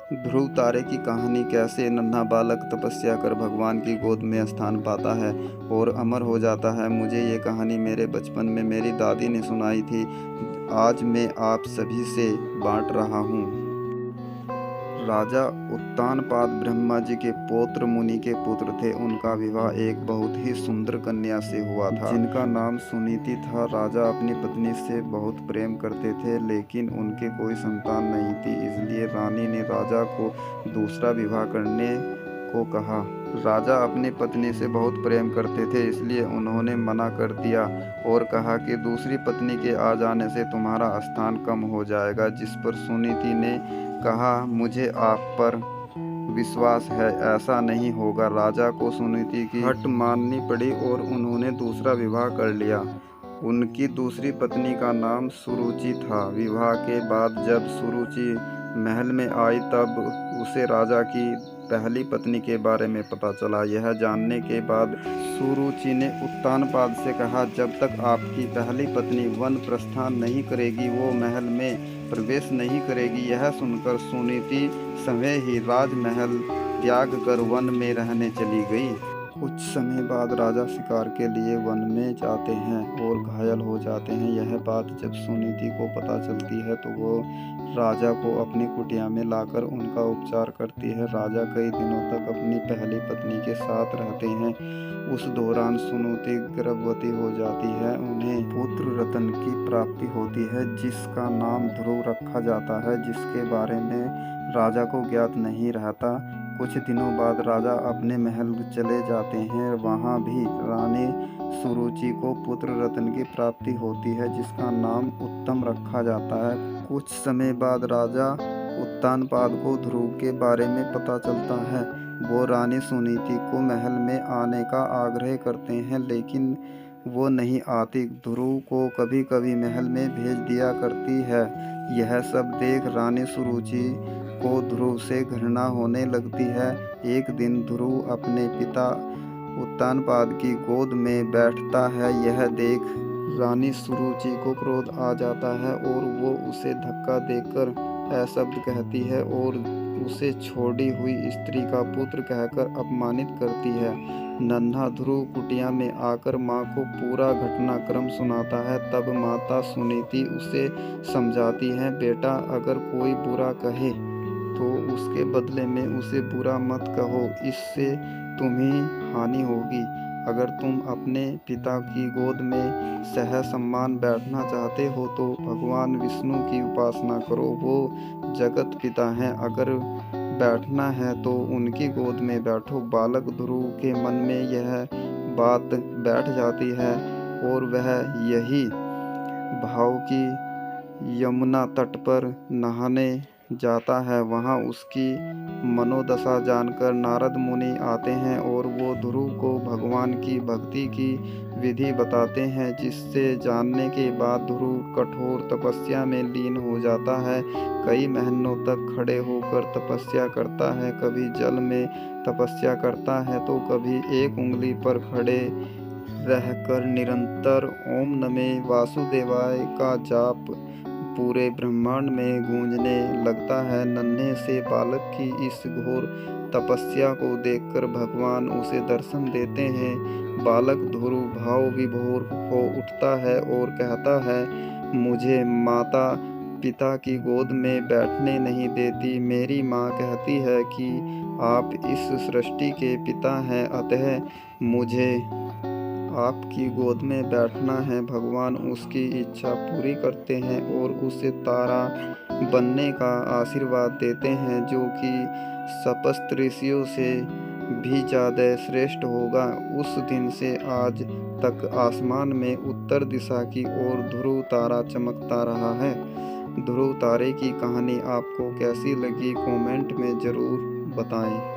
ध्रुव तारे की कहानी कैसे नन्हा बालक तपस्या कर भगवान की गोद में स्थान पाता है और अमर हो जाता है। मुझे ये कहानी मेरे बचपन में मेरी दादी ने सुनाई थी। आज मैं आप सभी से बांट रहा हूँ। राजा उत्तानपाद ब्रह्मा जी के पौत्र मुनि के पुत्र थे। उनका विवाह एक बहुत ही सुंदर कन्या से हुआ था जिनका नाम सुनीति था। राजा अपनी पत्नी से बहुत प्रेम करते थे, लेकिन उनके कोई संतान नहीं थी। इसलिए रानी ने राजा को दूसरा विवाह करने को कहा। राजा अपनी पत्नी से बहुत प्रेम करते थे, इसलिए उन्होंने मना कर दिया और कहा कि दूसरी पत्नी के आ जाने से तुम्हारा स्थान कम हो जाएगा। जिस पर सुनीति ने कहा, मुझे आप पर विश्वास है, ऐसा नहीं होगा। राजा को सुनीति की हट माननी पड़ी और उन्होंने दूसरा विवाह कर लिया। उनकी दूसरी पत्नी का नाम सुरुचि था। विवाह के बाद जब सुरुचि महल में आई, तब उसे राजा की पहली पत्नी के बारे में पता चला। यह जानने के बाद सुरुचि ने उत्तानपाद से कहा, जब तक आपकी पहली पत्नी वन प्रस्थान नहीं करेगी, वो महल में प्रवेश नहीं करेगी। यह सुनकर सुनीति स्वयं ही राजमहल त्याग कर वन में रहने चली गई। कुछ समय बाद राजा शिकार के लिए वन में जाते हैं और घायल हो जाते हैं। यह बात जब सुनीति को पता चलती है तो वो राजा को अपनी कुटिया में लाकर उनका उपचार करती है। राजा कई दिनों तक अपनी पहली पत्नी के साथ रहते हैं। उस दौरान सुनीति गर्भवती हो जाती है। उन्हें पुत्र रतन की प्राप्ति होती है, जिसका नाम ध्रुव रखा जाता है, जिसके बारे में राजा को ज्ञात नहीं रहता। कुछ दिनों बाद राजा अपने महल चले जाते हैं। वहाँ भी रानी सुरुचि को पुत्र रतन की प्राप्ति होती है, जिसका नाम उत्तम रखा जाता है। कुछ समय बाद राजा उत्तानपाद को ध्रुव के बारे में पता चलता है। वो रानी सुनीति को महल में आने का आग्रह करते हैं, लेकिन वो नहीं आती। ध्रुव को कभी कभी महल में भेज दिया करती है। यह सब देख रानी सुरुचि को ध्रुव से घृणा होने लगती है। एक दिन ध्रुव अपने पिता उत्तानपाद की गोद में बैठता है। यह देख रानी सुरुचि को क्रोध आ जाता है और वो उसे धक्का देकर अशब्द कहती है और उसे छोड़ी हुई स्त्री का पुत्र कहकर अपमानित करती है। नन्हा ध्रुव कुटिया में आकर माँ को पूरा घटनाक्रम सुनाता है। तब माता सुनीति उसे समझाती है, बेटा, अगर कोई बुरा कहे तो उसके बदले में उसे बुरा मत कहो, इससे तुम्हें हानि होगी। अगर तुम अपने पिता की गोद में सहसम्मान बैठना चाहते हो तो भगवान विष्णु की उपासना करो, वो जगत पिता हैं। अगर बैठना है तो उनकी गोद में बैठो। बालक ध्रुव के मन में यह बात बैठ जाती है और वह यही भाव की यमुना तट पर नहाने जाता है। वहाँ उसकी मनोदशा जानकर नारद मुनि आते हैं और वो ध्रुव को भगवान की भक्ति की विधि बताते हैं, जिससे जानने के बाद ध्रुव कठोर तपस्या में लीन हो जाता है। कई महीनों तक खड़े होकर तपस्या करता है। कभी जल में तपस्या करता है तो कभी एक उंगली पर खड़े रहकर निरंतर ओम नमः वासुदेवाय का जाप पूरे ब्रह्मांड में गूंजने लगता है। नन्हे से बालक की इस घोर तपस्या को देखकर भगवान उसे दर्शन देते हैं। बालक ध्रुव भाव विभोर हो उठता है और कहता है, मुझे माता पिता की गोद में बैठने नहीं देती। मेरी माँ कहती है कि आप इस सृष्टि के पिता हैं, अतः मुझे आपकी गोद में बैठना है। भगवान उसकी इच्छा पूरी करते हैं और उसे तारा बनने का आशीर्वाद देते हैं, जो कि सप्त ऋषियों से भी ज़्यादा श्रेष्ठ होगा। उस दिन से आज तक आसमान में उत्तर दिशा की ओर ध्रुव तारा चमकता रहा है। ध्रुव तारे की कहानी आपको कैसी लगी, कमेंट में ज़रूर बताएं।